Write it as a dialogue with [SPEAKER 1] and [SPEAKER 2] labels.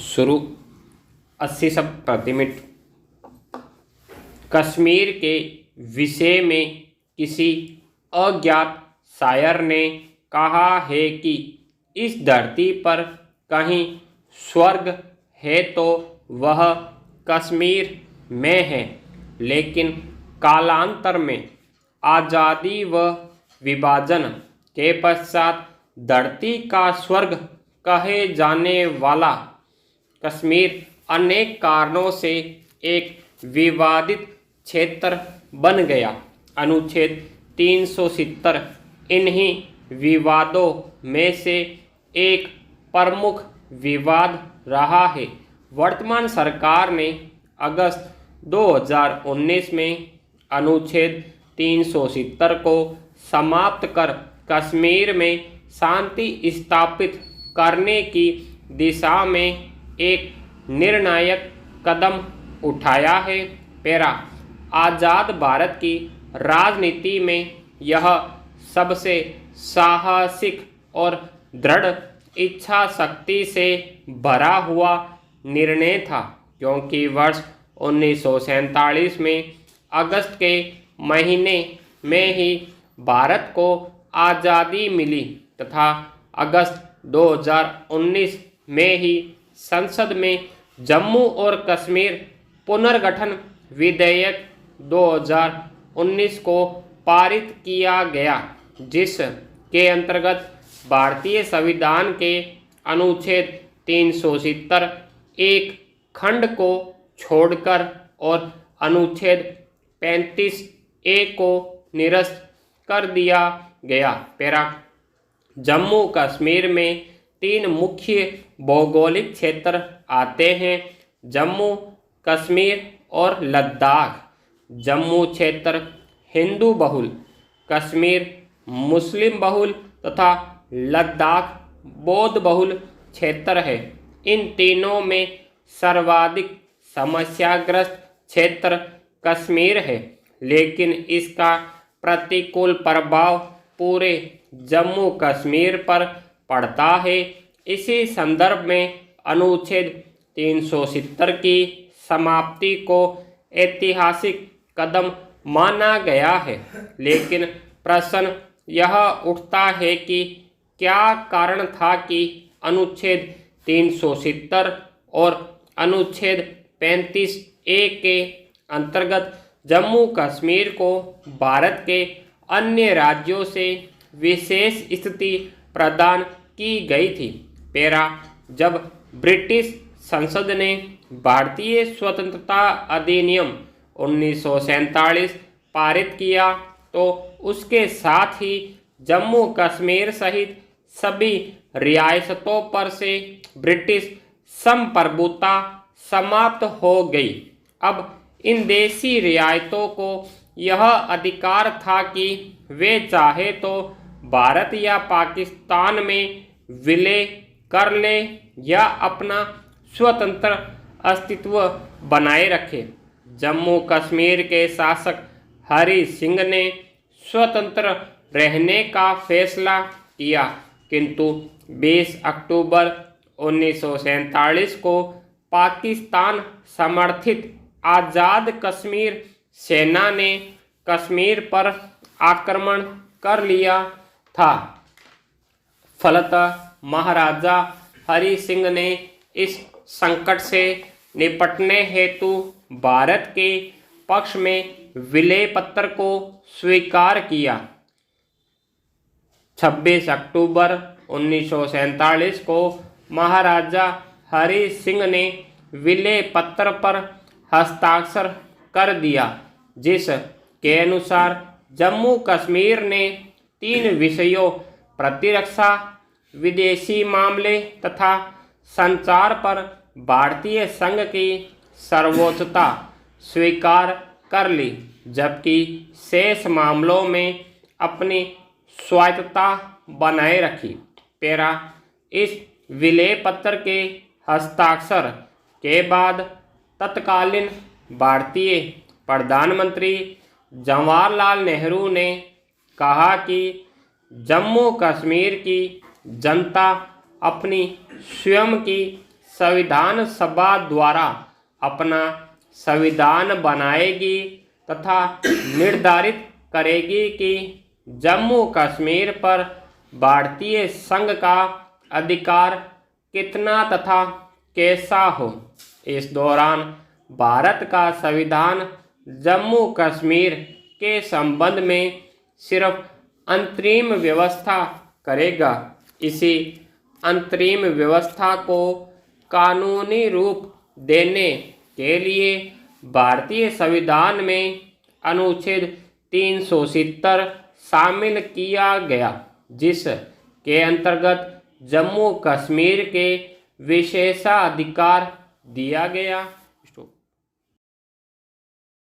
[SPEAKER 1] शुरू 80 शब्द प्रति मिनट। कश्मीर के विषय में किसी अज्ञात शायर ने कहा है कि इस धरती पर कहीं स्वर्ग है तो वह कश्मीर में है, लेकिन कालांतर में आज़ादी व विभाजन के पश्चात धरती का स्वर्ग कहे जाने वाला कश्मीर अनेक कारणों से एक विवादित क्षेत्र बन गया। अनुच्छेद 370 इन्हीं विवादों में से एक प्रमुख विवाद रहा है। वर्तमान सरकार ने अगस्त 2019 में अनुच्छेद 370 को समाप्त कर कश्मीर में शांति स्थापित करने की दिशा में एक निर्णायक कदम उठाया है। आज़ाद भारत की राजनीति में यह सबसे साहसिक और दृढ़ इच्छा शक्ति से भरा हुआ निर्णय था, क्योंकि वर्ष 1947 में अगस्त के महीने में ही भारत को आज़ादी मिली तथा अगस्त 2019 में ही संसद में जम्मू और कश्मीर पुनर्गठन विधेयक 2019 को पारित किया गया, जिस के अंतर्गत भारतीय संविधान के अनुच्छेद 370 एक खंड को छोड़कर और अनुच्छेद 35A को निरस्त कर दिया गया। जम्मू कश्मीर में 3 मुख्य भौगोलिक क्षेत्र आते हैं: जम्मू कश्मीर और लद्दाख। जम्मू क्षेत्र हिंदू बहुल, कश्मीर मुस्लिम बहुल तथा लद्दाख बौद्ध बहुल क्षेत्र है। इन तीनों में सर्वाधिक समस्याग्रस्त क्षेत्र कश्मीर है, लेकिन इसका प्रतिकूल प्रभाव पूरे जम्मू कश्मीर पर पड़ता है। इसी संदर्भ में अनुच्छेद 370 की समाप्ति को ऐतिहासिक कदम माना गया है, लेकिन प्रश्न यह उठता है कि क्या कारण था कि अनुच्छेद 370 और अनुच्छेद 35A के अंतर्गत जम्मू कश्मीर को भारत के अन्य राज्यों से विशेष स्थिति प्रदान की गई थी। जब ब्रिटिश संसद ने भारतीय स्वतंत्रता अधिनियम 1947 पारित किया तो उसके साथ ही जम्मू कश्मीर सहित सभी रियासतों पर से ब्रिटिश संप्रभुता समाप्त हो गई। अब इन देशी रियासतों को यह अधिकार था कि वे चाहे तो भारत या पाकिस्तान में विलय कर ले या अपना स्वतंत्र अस्तित्व बनाए रखे। जम्मू कश्मीर के शासक हरि सिंह ने स्वतंत्र रहने का फैसला किया, किंतु 20 अक्टूबर 1947 को पाकिस्तान समर्थित आज़ाद कश्मीर सेना ने कश्मीर पर आक्रमण कर लिया था। फलतः महाराजा हरि सिंह ने इस संकट से निपटने हेतु भारत के पक्ष में विलय पत्र को स्वीकार किया। 26 अक्टूबर 1947 को महाराजा हरि सिंह ने विलय पत्र पर हस्ताक्षर कर दिया, जिस के अनुसार जम्मू कश्मीर ने 3 विषयों प्रतिरक्षा, विदेशी मामले तथा संचार पर भारतीय संघ की सर्वोच्चता स्वीकार कर ली, जबकि शेष मामलों में अपनी स्वायत्तता बनाए रखी। इस विलय पत्र के हस्ताक्षर के बाद तत्कालीन भारतीय प्रधानमंत्री जवाहरलाल नेहरू ने कहा कि जम्मू कश्मीर की जनता अपनी स्वयं की संविधान सभा द्वारा अपना संविधान बनाएगी तथा निर्धारित करेगी कि जम्मू कश्मीर पर भारतीय संघ का अधिकार कितना तथा कैसा हो। इस दौरान भारत का संविधान जम्मू कश्मीर के संबंध में सिर्फ अंतरिम व्यवस्था करेगा। इसी अंतरिम व्यवस्था को कानूनी रूप देने के लिए भारतीय संविधान में अनुच्छेद 370 शामिल किया गया, जिस के अंतर्गत जम्मू कश्मीर के विशेषाधिकार दिया गया।